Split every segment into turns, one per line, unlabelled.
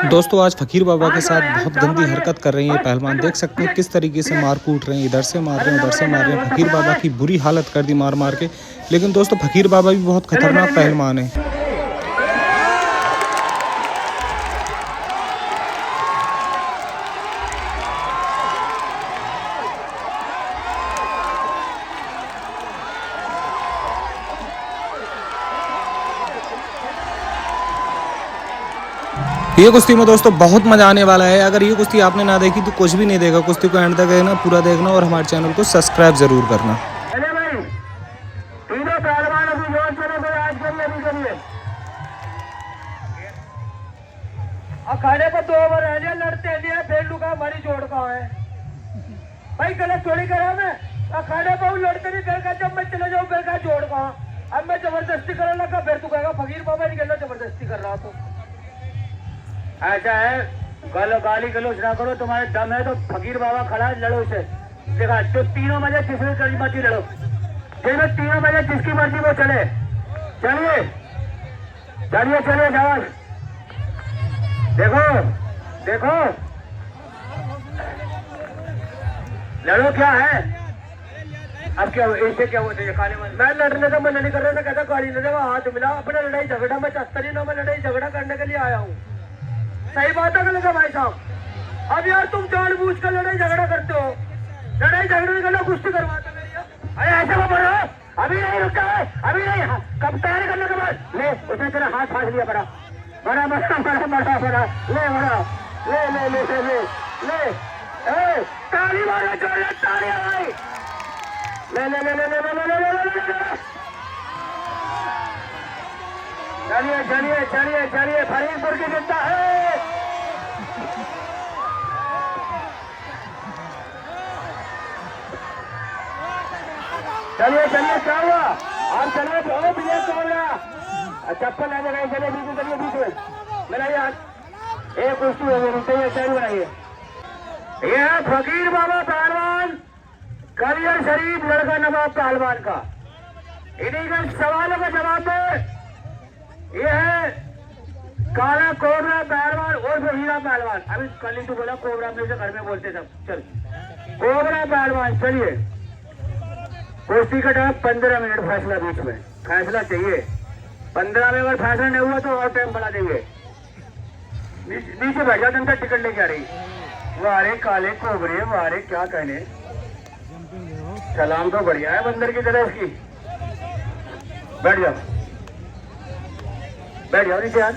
दोस्तों आज फकीर बाबा के साथ बहुत गंदी हरकत कर रही है पहलवान। देख सकते हैं किस तरीके से मार कूट रहे हैं, इधर से मार रहे हैं उधर से मार रहे हैं। फकीर बाबा की बुरी हालत कर दी मार मार के। लेकिन दोस्तों फकीर बाबा भी बहुत खतरनाक पहलवान है। ये कुश्ती में दोस्तों बहुत मजा आने वाला है। अगर ये कुश्ती आपने ना देखी तो कुछ भी नहीं देगा। कुश्ती को एंड तक देखना, पूरा देखना और हमारे चैनल को सब्सक्राइब जरूर करना।
अरे भाई तीनों पहलवान अभी जोर चलो कोई आज करिए अभी करिए। अखाड़े पर 2 ओवर है लड़ते हैं फिर लुका हमारी जोड़ का है भाई। गलत थोड़ी करा मैं। अखाड़े पर लड़ते नहीं फिर जब मैं चले जाऊँ फिर कहा जोड़ का। अब मैं जबरदस्ती करने लगा फिर तू कहेगा फकीर बाबा नहीं कहना जबरदस्ती कर रहा। तो ऐसा है गाली गलोच ना करो। तुम्हारे दम है तो फकीर बाबा खड़ा है, लड़ो से। देखा तो तीनों मजे जिसमें मर्जी लड़ो। जिसमें तीनों मजे जिसकी मर्जी वो चले। चलिए चलिए चलिए शाबाश। देखो देखो लड़ो क्या है। अब क्या ऐसे क्या होते हैं काले मन। मैं लड़ने का मन नहीं कर रहा था, कहता गाड़ी ने देखा हाथ मिला अपना लड़ाई झगड़ा। मैं 70 में लड़ाई झगड़ा करने के लिए आया हूँ। सही बात है लगा भाई साहब। अब यार तुम जानबूझ कर लड़ाई झगड़ा करते हो। लड़ाई झगड़े करना कुश्ती करवाते मेरी। अरे ऐसे मत बोलो, अभी नहीं रुकता है, अभी नहीं। कब तैयारी करने के बाद ले उसने तेरा हाथ फाड़ लिया। बड़ा बड़ा बड़ा बड़ा बड़ा बड़ा ले बड़ा ले ले ले ले ले ले ताली मारो जोर ताली भाई। ले ले ले ले ले ले ले ले ले। चलिए चलिए चलिए चलिए फरीदपुर की जनता है। चलिए चलिए क्या हुआ आप चलिए बहुत विजय कौन चप्पल आ जाएगा। चलिए बीच में चलिए बीच में मेरा यार एक कुश्ती हो गई चाहिए चाहिए बनाइए। ये है फकीर बाबा पहलवान करियर शरीफ लड़का नवाब पहलवान का। इन्हीं के सवालों का जवाब दे। ये है काला कोबरा पहलवान और हीरा पहलवान। अभी कल तो बोला कोबरा में से घर में बोलते सब। चल कोबरा पहलवान। चलिए कुश्ती का टाइम 15 मिनट फैसला बीच में फैसला चाहिए। 15 में अगर फैसला नहीं हुआ तो और टाइम बढ़ा देंगे। नीचे बैठ जा तक टिकट लेके आ रही। वारे काले कोबरे वारे क्या कहने। सलाम तो बढ़िया है बंदर की तरह उसकी। बैठ जाओ बैठ जाओ नीचे यार।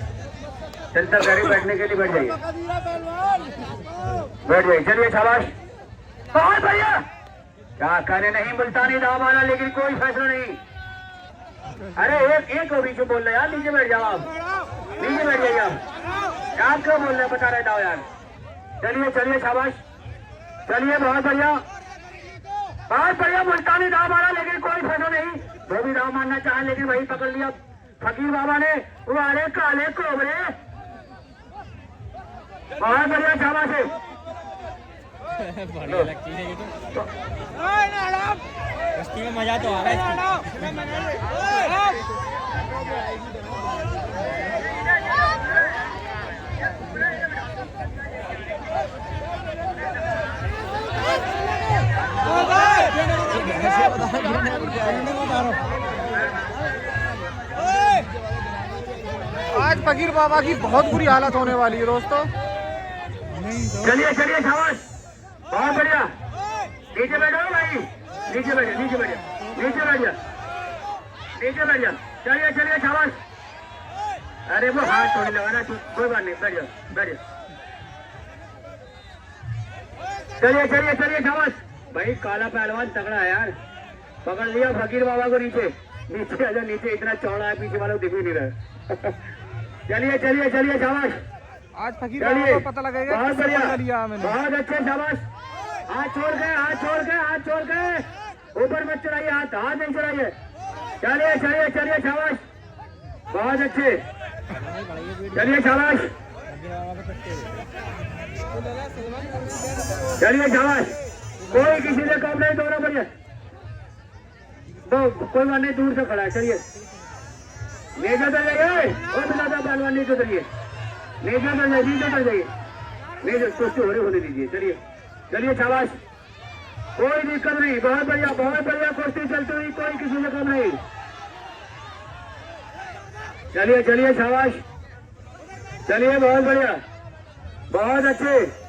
जनता गाड़ी बैठने के लिए बैठ जाइए बैठ जाइए। चलिए शाबाश बहुत बढ़िया। क्या कहने नहीं मुल्तानी दाम आना लेकिन कोई फैसला नहीं। अरे एक बीच में बोल रहे यार। नीचे बैठ जाओ आप नीचे बैठ जाइए आप क्यों बोल रहे बता रहे दाओ यार। चलिए चलिए शाबाश चलिए बहुत बढ़िया मुल्तानी दाम आना लेकिन कोई फैसला नहीं। वो भी दाम मानना चाहे लेकिन वही पकड़ लिया फकीर बाबा ने। वाले काले कोबरे बहुत बढ़िया शाबाश है।
बढ़िया लगती है ये तो। कुश्ती में मजा तो आ रहा है।
आज फकीर बाबा की बहुत बुरी हालत होने वाली है दोस्तों।
चलिए चलिए शाबाश बहुत बढ़िया। नीचे बैठो भाई नीचे बैठो नीचे बैठो नीचे बैठ जा नीचे बैठ जा। चलिए चलिए शाबाश। अरे वो हाथ थोड़ी लगाना कोई बात नहीं बैठ जाओ बैठ जाओ। चलिए चलिए चलिए शाबाश भाई। काला पहलवान तगड़ा है यार। पकड़ लिया फकीर बाबा को। नीचे नीचे आजा नीचे। इतना चौड़ा है पीछे वालों दिख भी नहीं रहा। चलिए चलिए चलिए शाबाश।
आज फकीर बाबा को पता लगेगा
बहुत बढ़िया
लिया मैंने।
बहुत अच्छे शाबाश। हाथ छोड़ के हाथ छोड़ के हाथ छोड़ के ऊपर मत चढ़ाइए हाथ हाथ नहीं चढ़ाइए। चलिए चलिए चलिए शाबाश बहुत अच्छे। चलिए शाबाश चलिए शाबाश। कोई किसी से कम नहीं। दोनों बढ़िया तो कोई बात नहीं दूर से खड़ा है। चलिए नीचे उतर जाइए और बिना पहलवान नीचे उतरिए। नीचे चल जाइए, नीचे चल जाइए, नीचे कुछ होने दीजिए। चलिए चलिए शाबाश, कोई दिक्कत नहीं, बहुत बढ़िया कुश्ती चलती हुई, कोई किसी से कम नहीं। चलिए चलिए शाबाश, चलिए बहुत बढ़िया, बहुत अच्छे।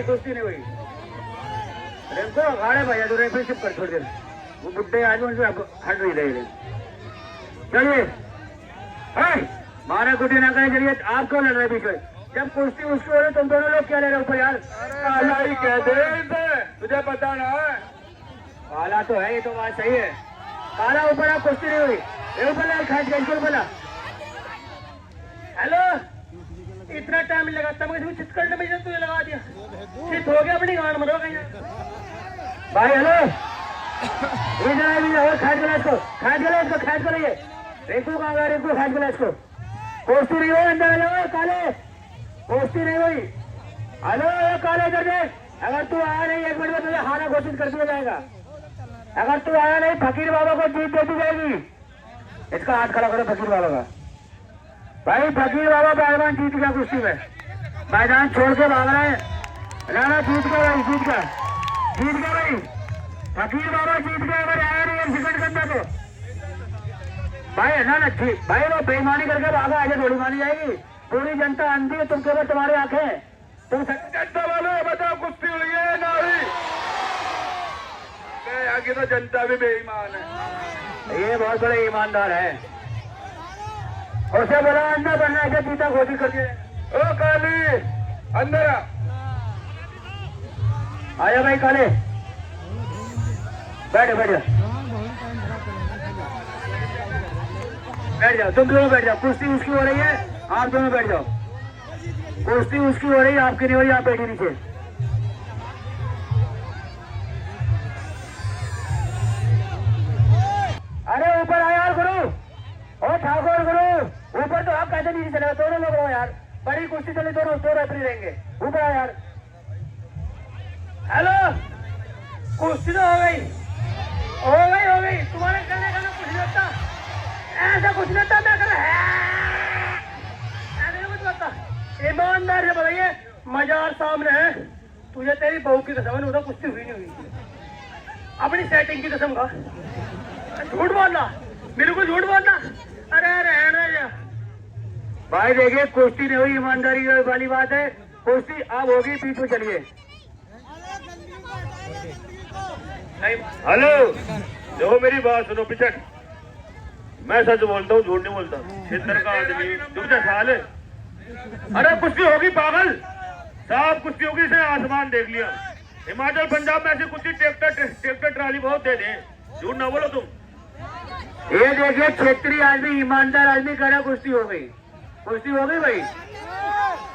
कुश्ती नहीं हुई। रेंको अखाड़े भैया तो रेफरी शिप कर छोड़ दे, वो बुड्ढे आदमी उनसे हट नहीं रहे। चलिए मारा कुटी ना करें। चलिए आप क्यों लड़ रहे बीच में? जब कुश्ती उसकी हो रही तुम दोनों लोग क्या ले रहे हो ऊपर यार? काला ही कह दे, तुझे पता ना है। काला तो है, ये तो बात सही है। काला ऊपर आप कुश्ती नहीं हुई, ऊपर खास गए बोला। हेलो, इतना टाइम लगा तब मुझे चित करने में तुझे लगा दिया, चित हो गया अपनी गांड मरो कहीं भाई। हेलो खाद गिलास को, खाद करिए। रेंकू कहाँ गया? रेंकू खाद गिलास को। कुश्ती नहीं हुई, अंदर हेलो काले, कुश्ती नहीं हुई। हेलो काले इधर देख, अगर तू आया नहीं 1 मिनट में तुझे हारा घोषित कर दिया जाएगा। अगर तू आया नहीं फकीर बाबा को जीत दे दी जाएगी। इसका हाथ खड़ा करो फकीर बाबा का। भाई फकीर बाबा पहलवान जीत गया कुश्ती में, मैदान छोड़ के भाग रहे हैं। राणा जीत गया भाई, जीत गया भाई, फकीर बाबा जीत गया। अगर आया नहीं 1 सेकंड के अंदर तो भाई है ना भाई, वो बेईमानी करके भागा, आगे थोड़ी मानी जाएगी। पूरी जनता अंधी है तुमके ऊपर, तुम्हारी आंखें। तुम जनता वालों बताओ कुश्ती हुई है ना हुई? आगे तो जनता भी बेईमान है, ये बहुत बड़े ईमानदार है। उसे बोला अंदर बनना है, पीता घोषित कर दिया। ओ काली अंदर आया भाई, काले बैठ जाओ, तुम दोनों बैठ जाओ। कुश्ती उसकी हो रही है, आप दोनों बैठ जाओ। कुश्ती उसकी हो रही है, आपकी नहीं हो रही, आप बैठे नीचे। अरे ऊपर आ यार गुरु, ओ ठाकुर गुरु, ऊपर तो आप कैसे नीचे चले? दोनों लोग रहो यार, बड़ी कुश्ती चले, दोनों 2 रेफरी रहेंगे। ऊपर आ यार। हेलो, कुश्ती तो हो गई। तुम्हारे करने का कुछ नहीं होता, ऐसा कुछ नहीं होता। मैं कर कुछ होता। ईमानदार से बताइए, मजार सामने है, तुझे तेरी बहू की कसम नहीं होता, कुश्ती हुई नहीं हुई, अपनी सेटिंग की कसम का। झूठ बोलना, बिल्कुल झूठ बोलना। अरे रहने जा भाई, देखिए कुश्ती नहीं हुई, ईमानदारी वाली बात है। कुश्ती अब होगी, बीच में चलिए। हेलो, देखो मेरी बात सुनो पिछड़, मैं सच बोलता हूँ, झूठ नहीं बोलता। छिंदर का आदमी तुम क्या साल है? अरे कुश्ती होगी पागल साहब, कुश्ती होगी, इसने आसमान देख लिया। हिमाचल पंजाब में ऐसी कुश्ती ट्रैक्टर ट्राली बहुत दे दे, झूठ ना बोलो तुम। ये देखिए क्षेत्रीय आदमी, ईमानदार आदमी कह रहा कुश्ती हो गई, कुश्ती हो गई भाई।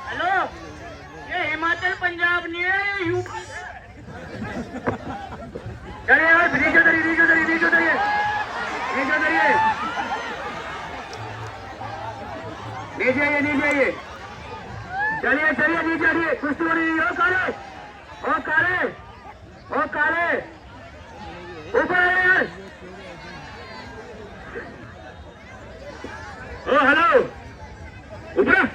हेलो, ये हिमाचल पंजाब नहीं है, ये यूपी। चलिए यार, नीचे उतरिए, नीचे आइए। चलिए नीचे आइए, कुश्ती हो रही है। ओ काले ऊपर आइए यार। ओ हेलो, ऊपर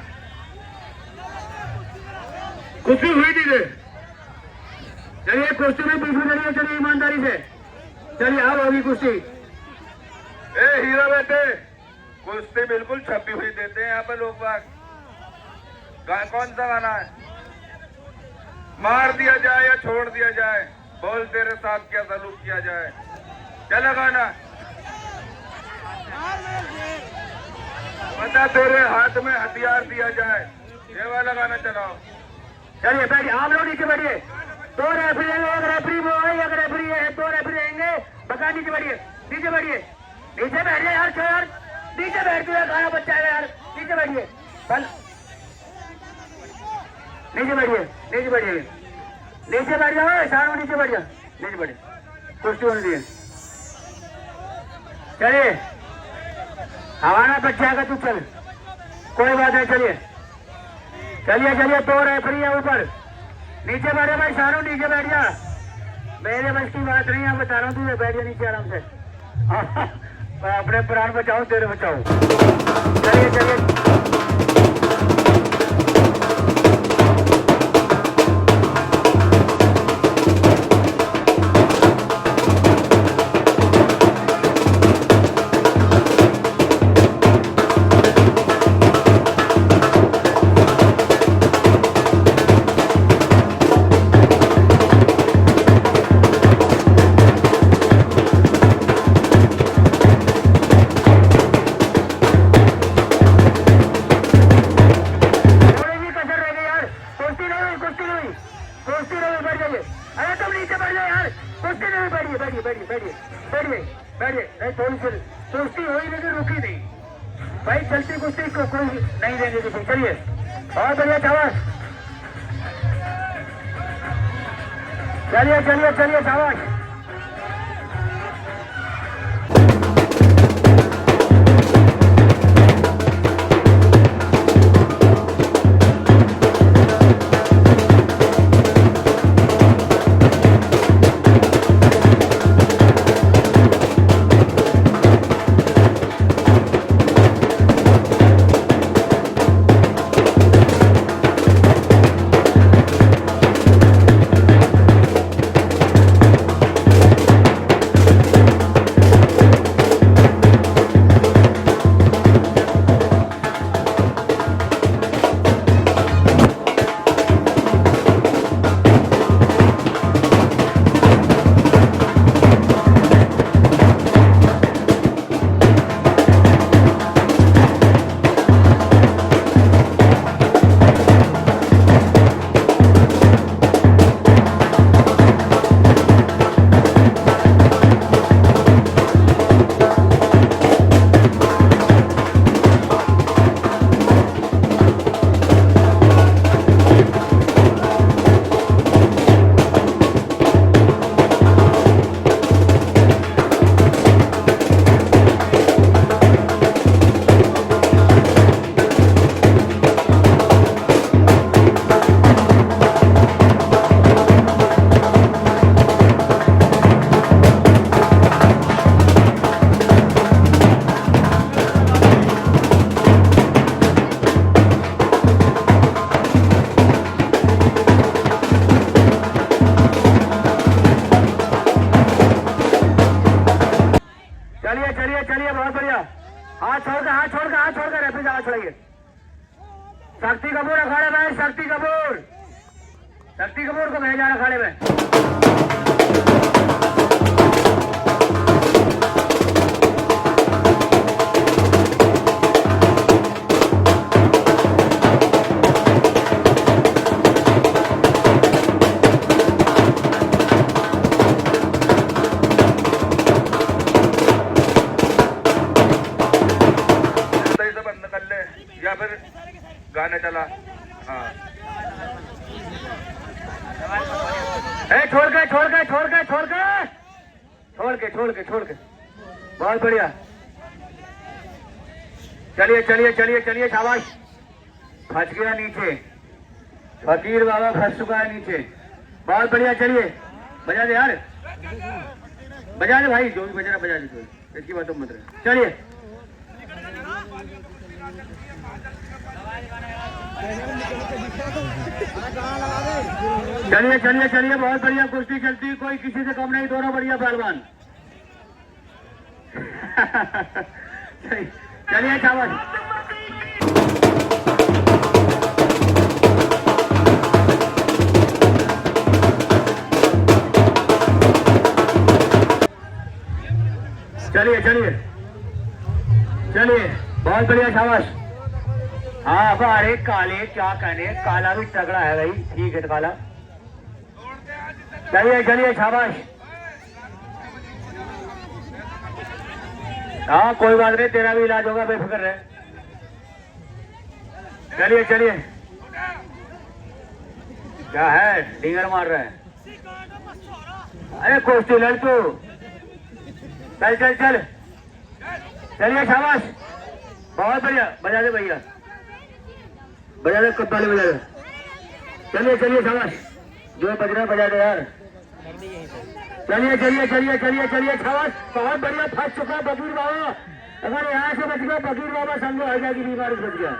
कुश्ती हुई थी। चलिए कुश्ती में बीच में चलिए ईमानदारी से। चलिए अब होगी कुश्ती। ए हीरा बेटे, कुश्ती बिल्कुल छपी हुई देते हैं यहाँ पे लोग बाग। कौन सा गाना है? मार दिया जाए या छोड़ दिया जाए, बोल तेरे साथ क्या सलूक किया जाए। चला गाना बता तेरे हाथ में हथियार दिया जाए, सेवा लगाना चलाओ। चलिए बैठिए, आप लोग नीचे बैठिए। दो रेफरी है, एक रेफरी वो है, एक रेफरी है, दो रेफरी रहेंगे। बका नीचे बैठिए, नीचे बैठिए, नीचे बैठिए यार, क्यों यार नीचे बैठ के खाना बच्चा है यार, नीचे बैठिए, चल नीचे बैठिए, नीचे बैठिए, नीचे बैठ जाओ, सारों नीचे बैठ जाओ, नीचे बैठिए, कुश्ती होने दिए। चलिए हमारा बच्चा का तू चल, कोई बात नहीं, चलिए चलिए चलिए। दो रेफरी है ऊपर, नीचे बैठे भाई, सारों नीचे बैठ जा। मेरे बस की बात नहीं है, बता रहा हूँ, तुझे बैठ जा नीचे आराम से। अपने प्राण बचाओ, तेरे बचाओ। चलिए चलिए कुश्ती हुई लेकिन रुकी नहीं भाई, चलती कुश्ती को कोई नहीं देंगे किसी। चलिए बहुत बढ़िया शाबाश, चलिए चलिए चलिए शाबाश। शक्ति कपूर अखाड़े में, शक्ति कपूर, शक्ति कपूर को भेजा अखाड़े में। बंद कर ले या फिर गाने चला। हाँ छोड़ के छोड़ के छोड़ के छोड़ के छोड़ के छोड़ के छोड़ के बहुत बढ़िया। चलिए चलिए चलिए चलिए शाबाश। फंस गया नीचे, फकीर बाबा फंस चुका है नीचे। बहुत बढ़िया। चलिए बजा दे यार, बजा दे भाई, जो भी बजा बजा दे, इसकी बातों मत रहे। चलिए चलिए चलिए चलिए बहुत बढ़िया कुश्ती चलती, कोई किसी से कम नहीं, दोनों बढ़िया पहलवान। चलिए शाबाश। चलिए चलिए चलिए बहुत बढ़िया शाबाश। हाँ अरे काले क्या कहने, काला भी तगड़ा है भाई, ठीक है काला। चलिए चलिए शाबाश। हाँ कोई बात नहीं, तेरा भी इलाज होगा, बेफिक्र रहे। चलिए चलिए। क्या है, डिंगर मार रहा है? अरे कुश्ती लड़ तू, चल चल चल। चलिए शाबाश, बहुत बढ़िया। बजा दे भैया, बजा दे, कब्बाली बजा दे। चलिए चलिए शाबाश, जो बज रहा बजा दे यार। चलिए चलिए चलिए चलिए चलिए शाबाश, बहुत बढ़िया। फंस चुका बकीर बाबा, अगर यहाँ से बच गया बकीर बाबा समझो हैजा की बीमारी बच गया।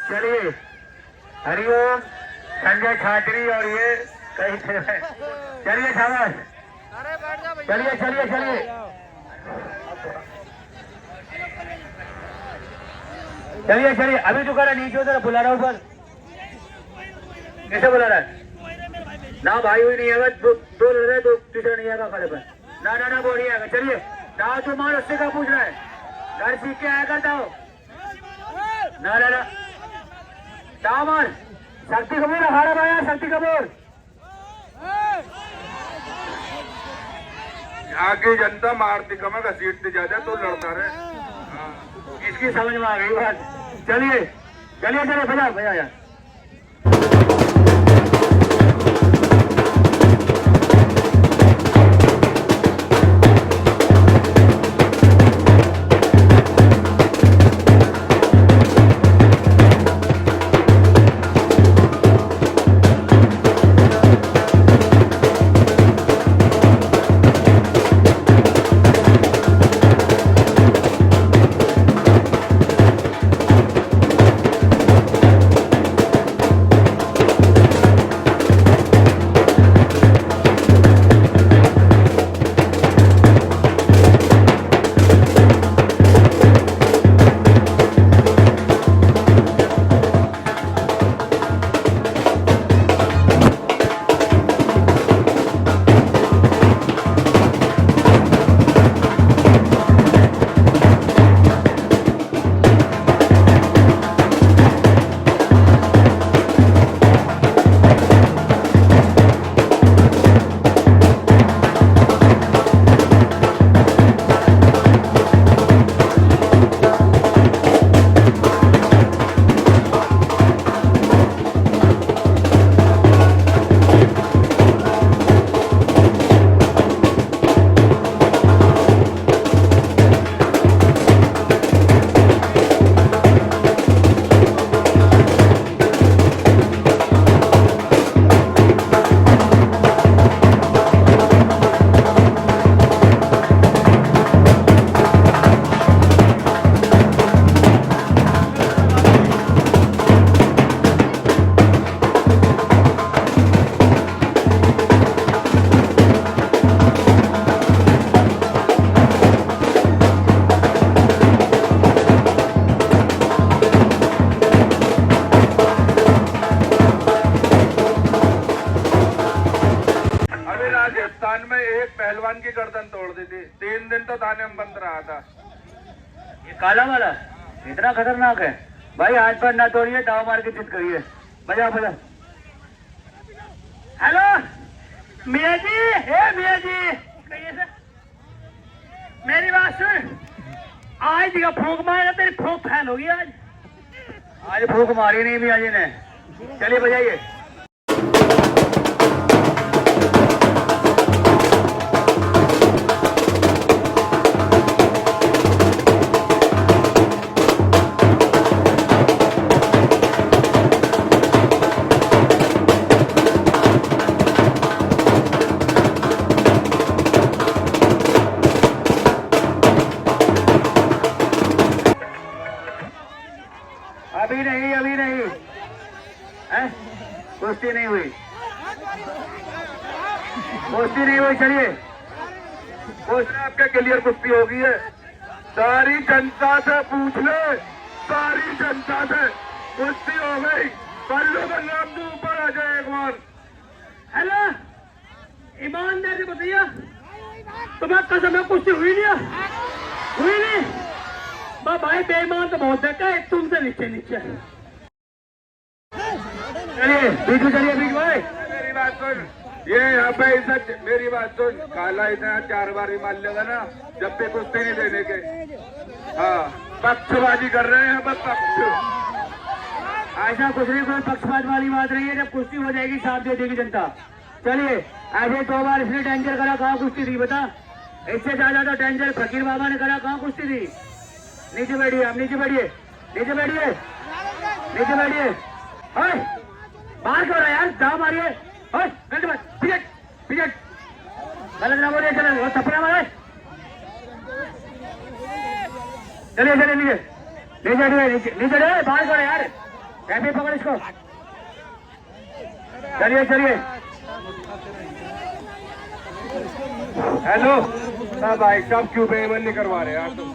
चलिए हरिओम, संजय छात्री और ये कहीं थे। चलिए शाबाश,
अरे बैठ जा भैया।
चलिए चलिए चलिए। चलिए चलिए, अभी तो करा नीचे उधर बुला रहा हूँ ऊपर। कैसे बुला रहा है? ना भाई हुई नहीं आएगा, दो लड़ रहे, दो तीसरा नहीं आएगा खड़े पर। ना ना ना वो नहीं आएगा। चलिए दाव तो मार, उससे क्या पूछ रहा है? घर सीख के आया करता हो ना ना ना। दाव मार, शक्ति कपूर अखाड़ा भाया, शक्ति कपूर।
यहाँ की जनता मारती कम है, घसीटती ज्यादा, तो लड़ता रहे।
इसकी समझ में आ गई बात। चलिए चलिए चलिए, बजा बजा यार।
पहलवान की गर्दन तोड़ दी थी। 3 दिन तो थाने में बंद रहा था।
ये काला वाला इतना खतरनाक है भाई, हाथ पर ना तोड़िए, दाव मार के चित करिए। बजा बजा। हेलो मियाँ जी, हे मियाँ जी, कहिए सर। मेरी बात सुन, आज जगह फूंक मारेगा तेरी फूंक फैन होगी। आज फूंक मारी नहीं मियाँ जी ने। चलिए बजाइए। अभी नहीं हैं? कुश्ती नहीं हुई, कुश्ती नहीं हुई। चलिए
आपके क्लियर कुश्ती होगी है। सारी जनता से पूछ ले, सारी जनता से कुश्ती हो गई। बल्लू बलराम के ऊपर आ जाए एक बार।
हेलो, ईमानदार से बताइए, तुम्हें कसम है कुश्ती हुई नहीं? हुई नहीं? भाई बेईमान तो बहुत देखा है, तुमसे नीचे नीचे। चलिए बीच में, चलिए बीच में।
मेरी बात सुन, ये यहाँ पे इज्जत, मेरी बात सुन, काला इतना 4 बार भी मान लेगा ना, जब पे कुश्ती नहीं देने के। हाँ, पक्षबाजी कर रहे हैं बस, पक्ष।
ऐसा कुछ नहीं, कोई पक्षपात वाली बात नहीं है। जब कुश्ती हो जाएगी साथ दे देगी जनता। चलिए, ऐसे 2 बार इसने डेंजर करा, कहाँ कुश्ती थी बता? इससे ज्यादा तो डेंजर फकीर बाबा ने करा, कहाँ कुश्ती थी? नीचे बैठिए, आप नीचे बैठिए, नीचे बैठिए, नीचे बैठिए। बाहर क्यों रहा यार, दाव मारिए। पिजट पिजट, गलत ना बोलिए। चलो वो थप्पड़ मारे। चलिए चलिए नीचे, नीचे नीचे नीचे रे, बाहर क्यों रहा यार? कैसे पकड़ इसको। चलिए चलिए।
हेलो ना भाई साहब, क्यों बेईमान नहीं करवा रहे यार तुम?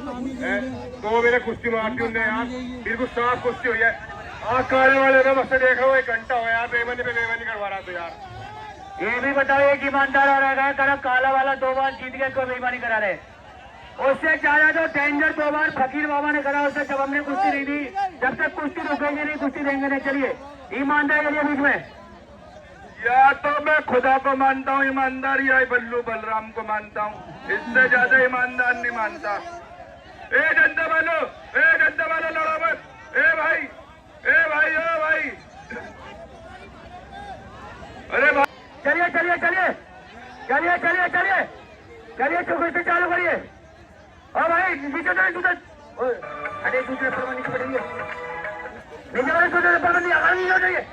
तो मेरे कुश्ती मारती हूँ यार, बिल्कुल साफ कुश्ती हुई है। काले वाले ना बस देख रहा हूँ, 1 घंटा हो यार, बेईमानी पे बेईमानी करवा रहा तो यार।
ये भी बताओ, एक ईमानदार आ रहा है, काला वाला 2 बार जीत गया, कोई बेईमानी करा रहे। उससे ज्यादा तो डेंजर 2 बार फकीर बाबा ने करा। उससे जब हमने कुश्ती नहीं दी, जब तक कुश्ती रुकेंगे नहीं, कुश्ती देंगे नहीं। चलिए ईमानदार के लिए बीच में।
या तो मैं खुदा को मानता हूँ ईमानदार, या बल्लू बलराम को मानता हूँ। इससे ज्यादा ईमानदार नहीं मानता। ए जनता वालों, लड़ो मत। ए भाई, ए भाई, ओ भाई, अरे भाई।
चलिए चलिए चलिए चलिए चलिए चलिए चलिए, कुश्ती चालू करिए। और भाई नीचे अरे दूसरे पर नीचे बैठिए, नीचे वाले दूसरे पर नहीं हो जाइए।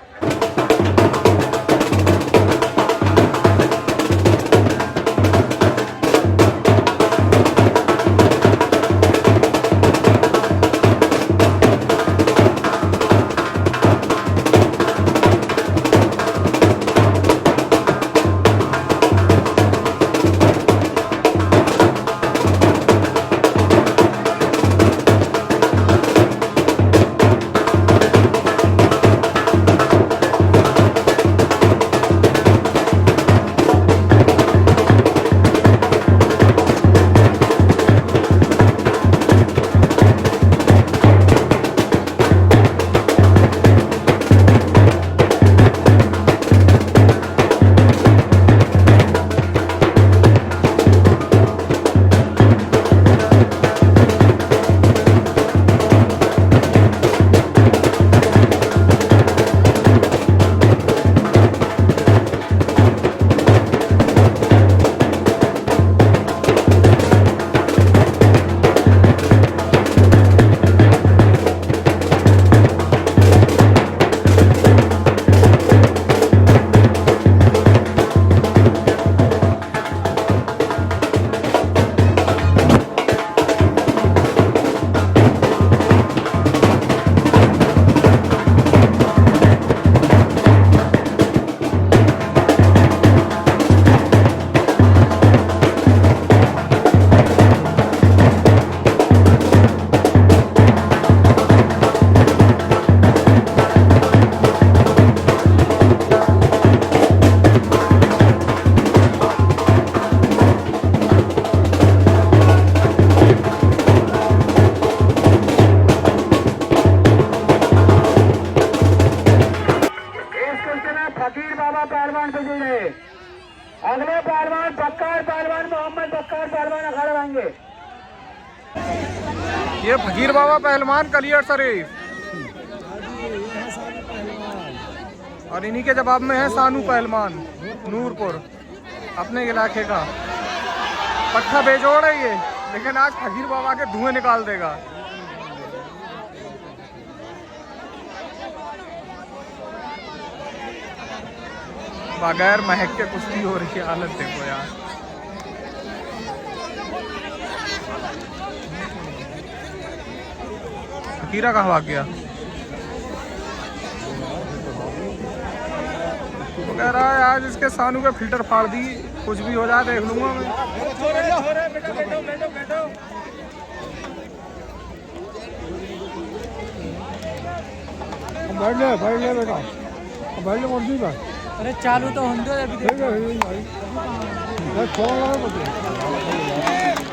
ये फकीर बाबा पहलवान कलियर शरीफ और इन्हीं के जवाब में है सानू पहलवान नूरपुर, अपने इलाके का पट्टा बेजोड़ है ये, लेकिन आज फकीर बाबा के धुएं निकाल देगा। बगैर महक के कुश्ती हो रही है, हालत देखो यार। फकीरा कहाँ भाग गया? कह रहा है आज इसके सानू के फिल्टर फाड़ दी, कुछ भी हो जाए देख लूंगा मैं।
बैठ ले बेटा, बैठ ले मर्जी का। अरे चालू तो हम दो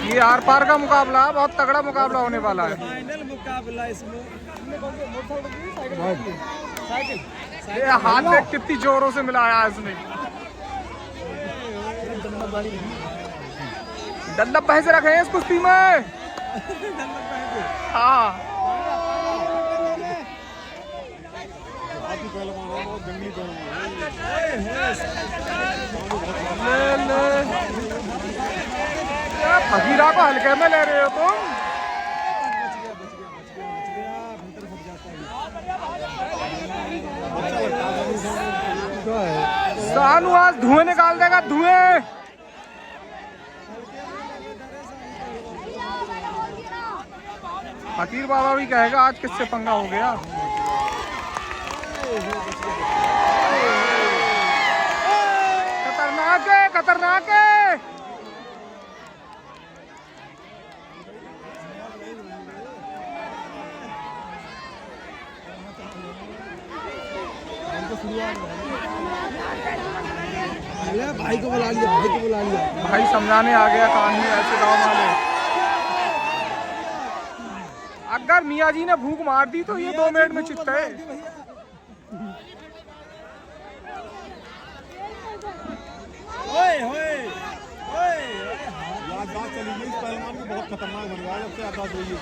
ये आर पार का मुकाबला, बहुत तगड़ा मुकाबला होने वाला है।
फाइनल मुकाबला इसमें।
ये हाथ में कितनी जोरों से मिलाया इसने। डल्लब भैंस रखे हैं इस कुश्ती में। हाँ फकीरा को हल्के में ले रहे हो तुम। सानू आज धुएं निकाल देगा, धुएं। फकीर बाबा भी कहेगा आज किससे पंगा हो गया। खतरनाक है, खतरनाक है।
भाई को बुला लिया, भाई को बुला लिया।
भाई समझाने आ गया कहानी ऐसे गाँव वाले। अगर मियाँ जी ने भूख मार दी तो ये 2 मिनट में चित्त है।
बहुत खतरनाक बन गया जब से आजाद हुई है।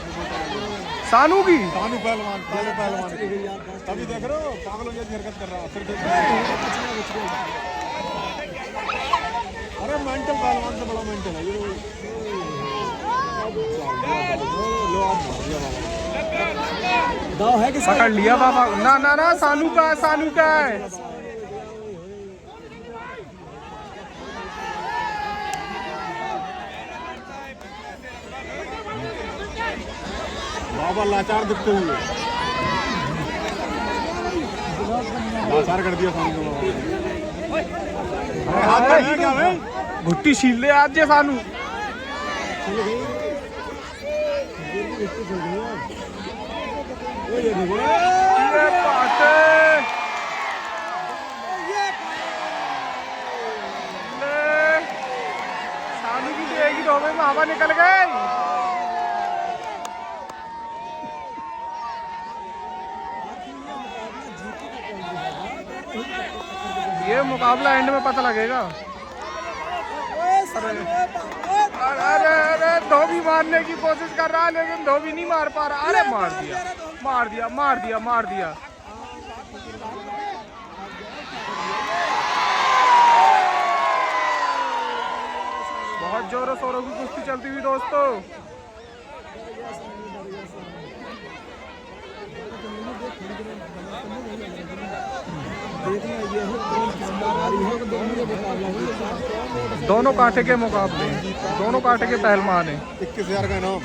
सानू की
सानू पहलवान, पहले पहलवान तभी देख रहे हो पागलों जैसी हरकत कर रहा है। अरे मेंटल पहलवान से बड़ा मेंटल है ये। दाव है कि
पकड़ लिया बाबा। ना ना ना, सानू का है, सानू का है।
बाबा लाचार दिखते हुए लाचार कर दिया सानू को। हाथ में क्या है?
घुट्टी छील ले आज ये सानू। ये बात है। सानू की तो एक ही डोबे में हवा निकल गई। ये मुकाबला एंड में पता लगेगा। अरे अरे धोबी मारने की कोशिश कर रहा है लेकिन धोबी नहीं मार पा रहा। अरे मार दिया, मार दिया, मार दिया, मार दिया। बहुत जोरों शोरों की कुश्ती चलती हुई दोस्तों। दोनों कांटे के मुकाबले, दोनों कांटे के पहलवान हैं।
21,000 का इनाम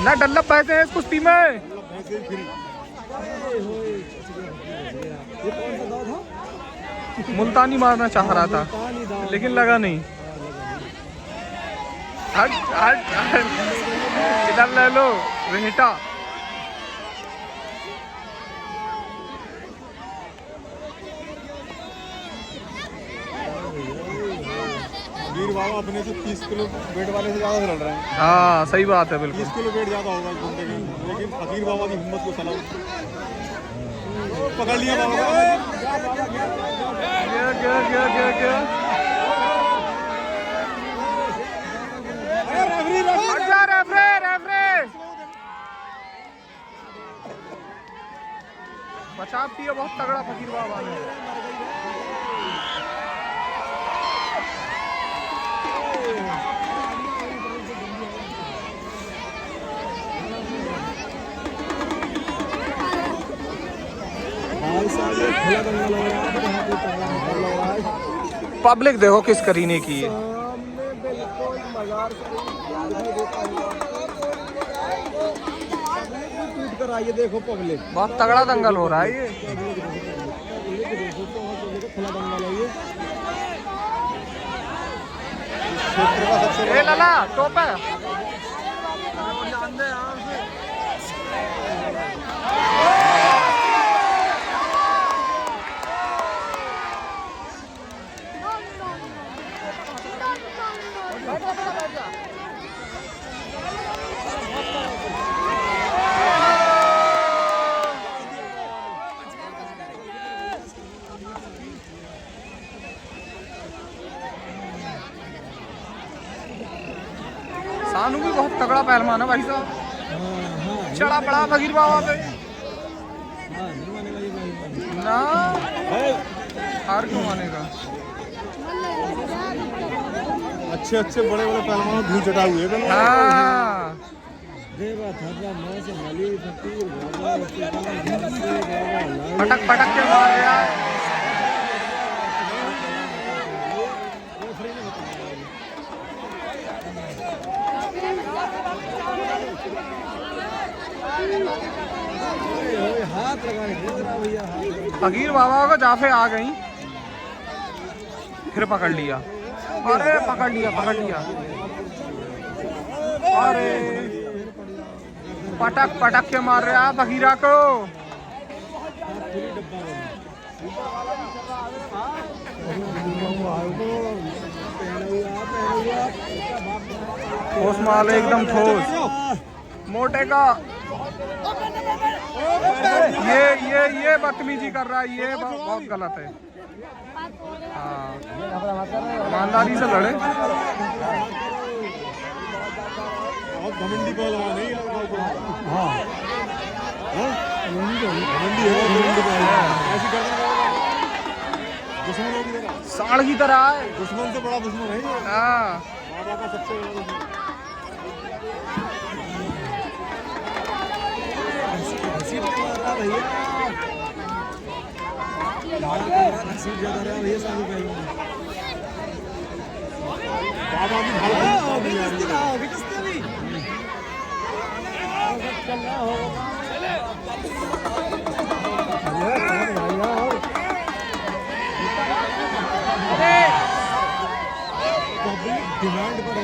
ना डल्लब पैसे हैं इस कुश्ती में। मुल्तानी मारना चाह रहा था लेकिन लगा नहीं। हट हट हट, इधर ले लो रेहटा।
वीर बाबा अपने से 30 किलो वेट वाले से ज्यादा लड़ रहे हैं।
हाँ सही बात है, बिल्कुल
30 किलो वेट ज्यादा होगा इस बंदे की, लेकिन फकीर बाबा की हिम्मत को सलाम। पकड़ लिया बाबा को।
क्या क्या क्या क्या
अरे रेफरी
हट जा। बचाव किया बहुत तगड़ा फकीर बाबा ने। पब्लिक देखो किस करीने की है।
ये देखो पब्लिक,
बहुत तगड़ा दंगल हो रहा है ये। ए लाला टोप है। सानू भी बहुत तगड़ा पहलवान है भाई साहब, चढ़ा पड़ा फकीर बाबा पे ना, हार क्यों मानेगा।
अच्छे अच्छे बड़े बड़े पहलवान धूल चटा हुए थे।
हाँ पटक पटक के मार गया। फकीर बाबा को जाफे आ गई, फिर पकड़ लिया। अरे पकड़ लिया पकड़ लिया। अरे पटक पटक के मार रहा फकीरा को। ठोस माल एकदम ठोस मोटे का। ये बदतमीजी कर रहा है, ये बहुत गलत है। हाँ ईमानदारी से लड़े।
बहुत घमंडी पहलवान है ये लड़का। हाँ घमंडी है, ऐसी करना दुश्मन की तरह,
साड़ की तरह है।
दुश्मन से बड़ा दुश्मन है ये।
हाँ
बाबा का सबसे बड़ा दुश्मन। बाबा भी डिमांड पर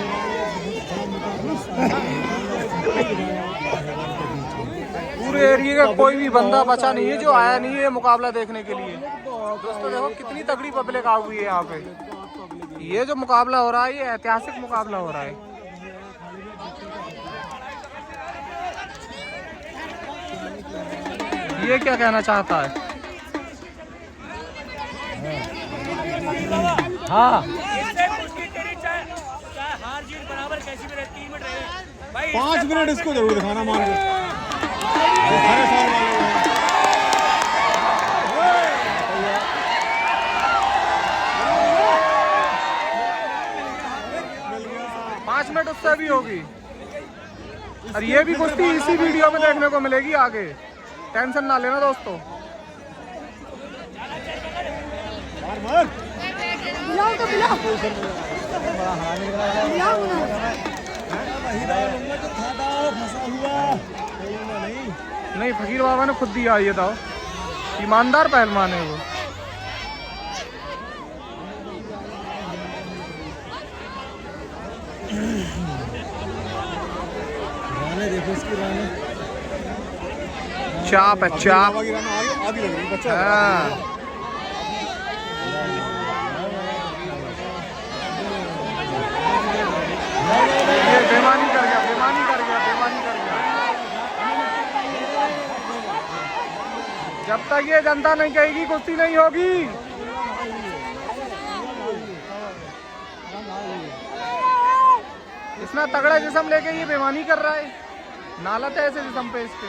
पूरे एरिया का कोई भी बंदा बचा नहीं है जो आया नहीं है मुकाबला देखने के लिए। दोस्तों देखो कितनी तगड़ी पब्लिक आ हुई है यहाँ पे। ये जो मुकाबला हो रहा है ये ऐतिहासिक मुकाबला हो रहा है। ये क्या कहना चाहता है। हाँ
5 मिनट इसको जरूर दिखाना मान के।
5 मिनट उससे भी होगी। और ये भी कुश्ती इसी वीडियो में देखने को मिलेगी आगे, टेंशन ना लेना दोस्तों। नहीं फकीर बाबा ने खुद दिया ये था, ईमानदार पहलवान है वो।
देखो इसकी रानी
चाप है चाप।
आधी लग रही बच्चा।
हाँ ये बेमानी कर गया, बेमानी कर गया, बेमानी कर गया। जब तक ये जनता नहीं कहेगी कुश्ती नहीं होगी। इतना तगड़ा जिस्म लेके ये बेमानी कर रहा है, नालत है ऐसे जिस्म पे इसके।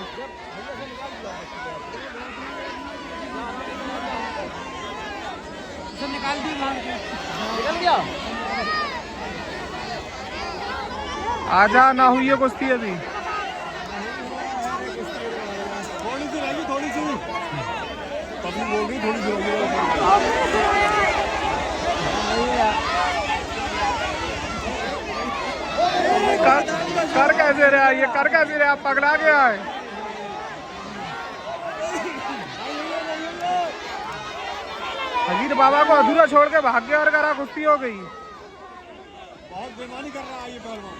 निकल गया।
आजा ना हुई है कुश्ती अभी।
थोड़ी सी रहेगी, थोड़ी सी पब्लिक बोल रही, थोड़ी सी रहेगी।
कर कैसे रहा ये, कर कैसे रहा, पगला गया है। फकीर बाबा को अधूरा छोड़ के भाग गया और करा कुश्ती हो गई।
बहुत बेईमानी कर रहा है ये पहलवान।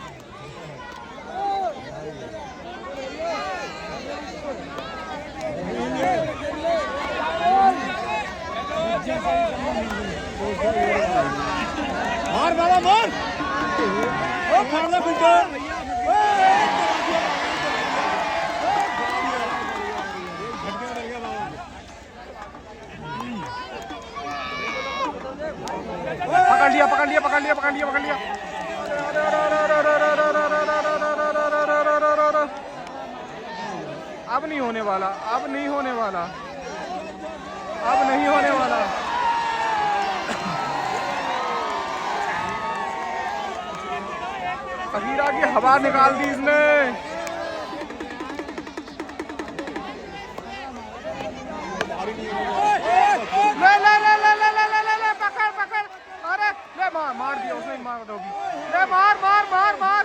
मार बाबा मार, ओ फाड़ दे बिल्कुल।
पकड़ लिया पकड़ लिया पकड़ लिया पकड़ लिया पकड़ लिया। अब नहीं होने वाला, अब नहीं होने वाला, अब नहीं होने वाला। फकीरा की हवा निकाल दी इसने। ले ले ले ले ले ले ले ले पकड़ पकड़, अरे ले मार, मार दिया उसने, मार दोगी। ले मार मार मार मार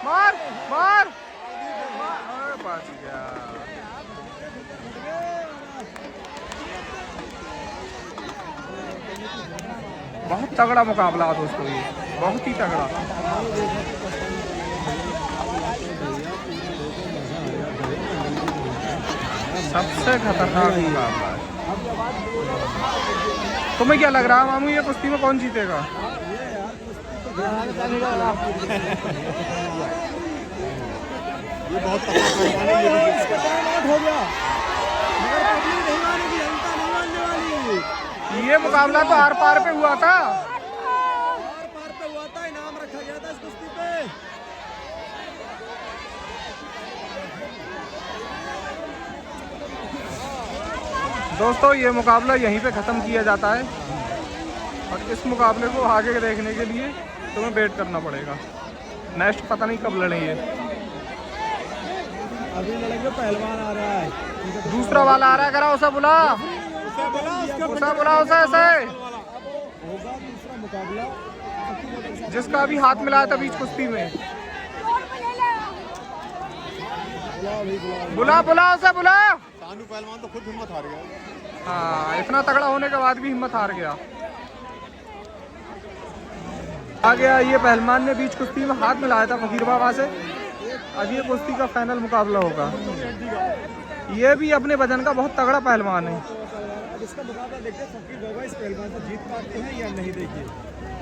मार मार, अरे बच गया। बहुत तगड़ा मुकाबला दोस्तों, ये बहुत ही तगड़ा। सबसे खतरनाक मुकाबला है। तुम्हें क्या लग रहा है मामू, ये कुश्ती में कौन जीतेगा?
ये बहुत तगड़ा पहलवान है, ये भी हो गया। मगर पब्लिक नहीं मानेगी, जनता नहीं मानने वाली।
ये मुकाबला तो आर पार पे हुआ था,
आर पार पे हुआ था, इनाम रखा गया था इस कुश्ती पे।
दोस्तों ये मुकाबला यहीं पे ख़त्म किया जाता है और इस मुकाबले को आगे देखने के लिए तुम्हें वेट करना पड़ेगा। नेक्स्ट पता नहीं कब लड़ेंगे।
अभी लड़ेंगे, पहलवान आ रहा है,
दूसरा वाला आ रहा है, करा उसे बुला, उसे बुला उसे ऐसे।
होगा दूसरा मुकाबला।
जिसका अभी हाथ मिलाया था बीच कुश्ती में, बुला बुला उसे बुला।
सानू पहलवान तो खुद हिम्मत हार गया।
हाँ, इतना तगड़ा होने के बाद भी हिम्मत हार गया। आ गया ये पहलवान ने बीच कुश्ती में हाथ मिलाया था फकीर बाबा से। अब ये कुश्ती का फाइनल मुकाबला होगा। ये भी अपने वजन का बहुत तगड़ा पहलवान है।
इसका मुकाबला देखते हैं, फकीर बाबा इस पहलवान से जीत पाते हैं या नहीं। देखिए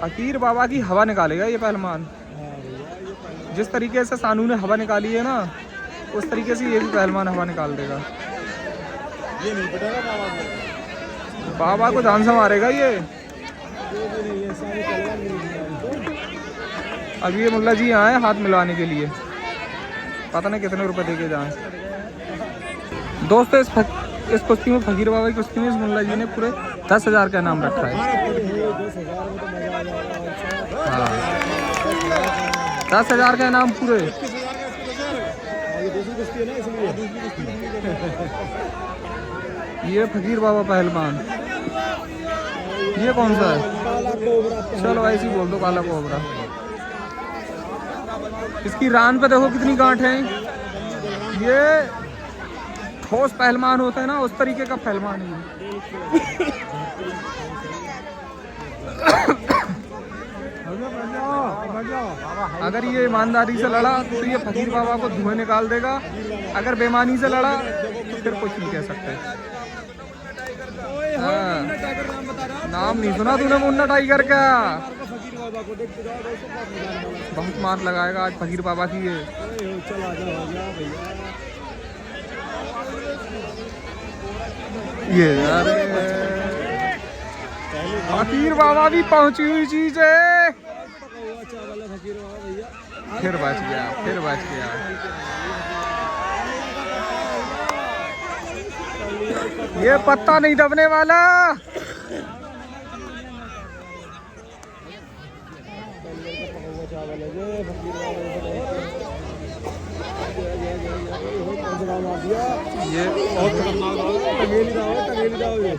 फकीर बाबा की हवा निकालेगा ये पहलवान। जिस तरीके से सानू ने हवा निकाली है ना, उस तरीके से ये भी पहलवान हवा निकाल देगा।
ये नहीं पटेगा बाबा को,
बाबा को जान से मारेगा ये। अब ये मुल्ला जी आए हाथ मिलवाने के लिए, पता नहीं कितने रुपए देके जाए। दोस्तों इस कुश्ती में, फकीर बाबा की कुश्ती में, इस मुल्ला जी ने पूरे 10,000 का इनाम रखा है। हाँ, 10,000 का इनाम पूरे। ये फकीर बाबा पहलवान, ये कौन सा है? चलो ऐसे ही बोल दो, काला कोबरा। इसकी रान पे देखो कितनी गांठ है। ये ठोस पहलवान होता है ना, उस तरीके का पहलवान है। अगर ये ईमानदारी से लड़ा तो ये फकीर बाबा को धुएं निकाल देगा। अगर बेईमानी से लड़ा तो फिर कुछ नहीं कह सकते। हाँ, नाम नहीं सुना तूने मुन्ना टाइगर का? बहुत मार लगाएगा आज फकीर बाबा की ये। यार फकीर बाबा भी पहुंची हुई चीज है। फिर बच गया, फिर बच गया। ये पत्ता नहीं दबने वाला। ये
बहुत खतरनाक दाव है, टंगेली दाव है, टंगेली दाव है।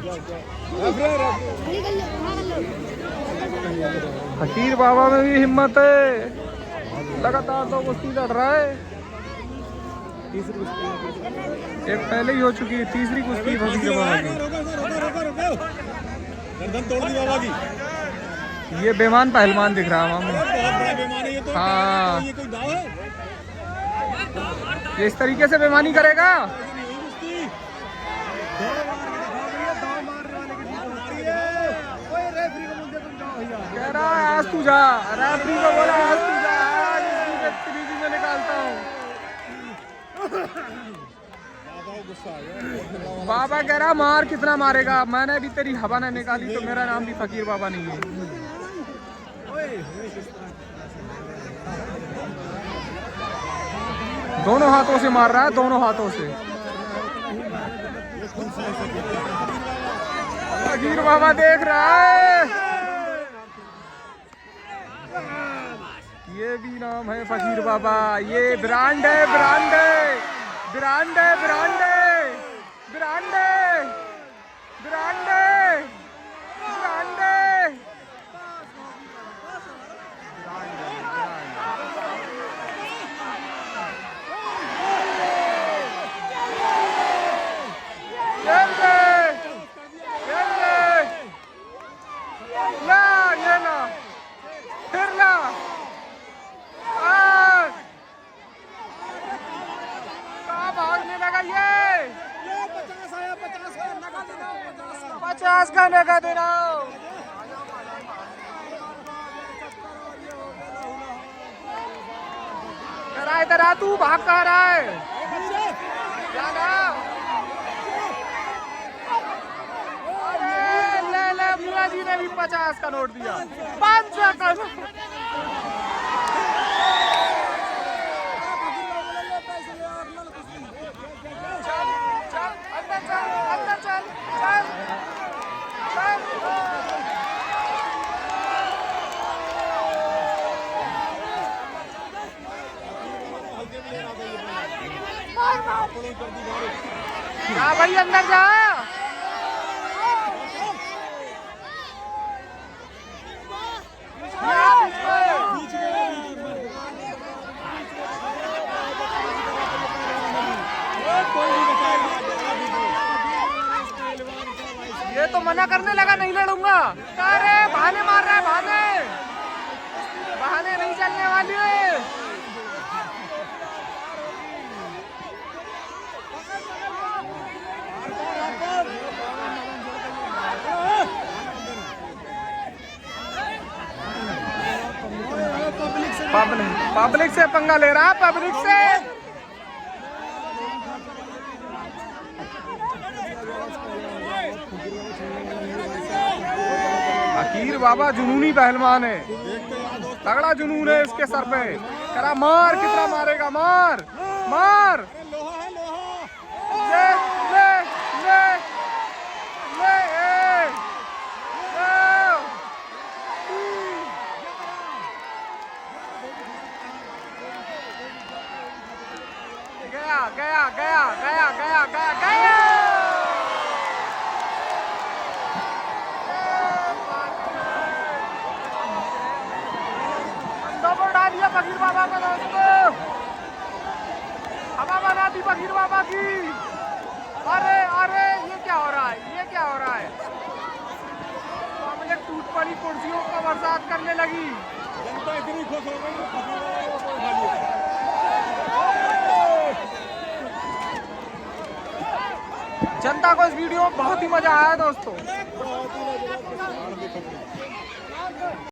फकीर बाबा में भी हिम्मत है, लगातार 2 कुश्ती लड़ रहा है। एक पहले ही हो चुकी है, तीसरी कुश्ती फकीर बाबा की।
गर्दन तोड़ दी बाबा की।
ये बेमान पहलवान दिख रहा है मामू।
बहुत बड़ा बेईमान है ये तो।
हाँ।
ये कोई दाव है?
ये इस तरीके से बेईमानी करेगा। कह रहा है आज तू जा, रेफरी को बोला आज तू जा, आज इसकी गतिविधि में निकालता हूँ। बाबा कह रहा मार कितना मारेगा, मैंने भी तेरी हवा न निकाली तो मेरा नाम भी फकीर बाबा नहीं है। दोनों हाथों से मार रहा है, दोनों हाथों से। फकीर बाबा देख रहा है। ये भी नाम है फकीर बाबा। ये ब्रांड है, ब्रांड है, ब्रांड है, ब्रांड है, ब्रांड है, ब्रांड है, ब्रांड है। का नगा देना। इधर आ, तू भाग कहाँ रहा है? जाना। ले ले, मुआ जी ने भी 50 का नोट दिया, 500 का। चल चल अंदर चल, अंदर चल, चल जा भाई, अंदर जा। ये तो मना करने लगा, नहीं लड़ूंगा। अरे बहाने मार रहा है, बहाने बहाने नहीं चलने वाली है। पब्लिक से पंगा ले रहा है, पब्लिक से। फकीर बाबा जुनूनी पहलवान है, तगड़ा जुनून है इसके सर पे। करा मार, कितना मारेगा, मार मार। ले ले ले ले, गया गया गया गया गया गया गया। फकीर बाबा का दोस्तों, हवा बना दी फकीर बाबा की। अरे अरे ये क्या हो रहा है, ये क्या हो रहा है? टूट पड़ी कुर्सियों का बरसात करने लगी।
जनता इतनी खुश हो गई।
जनता को इस वीडियो में बहुत ही मजा आया दोस्तों।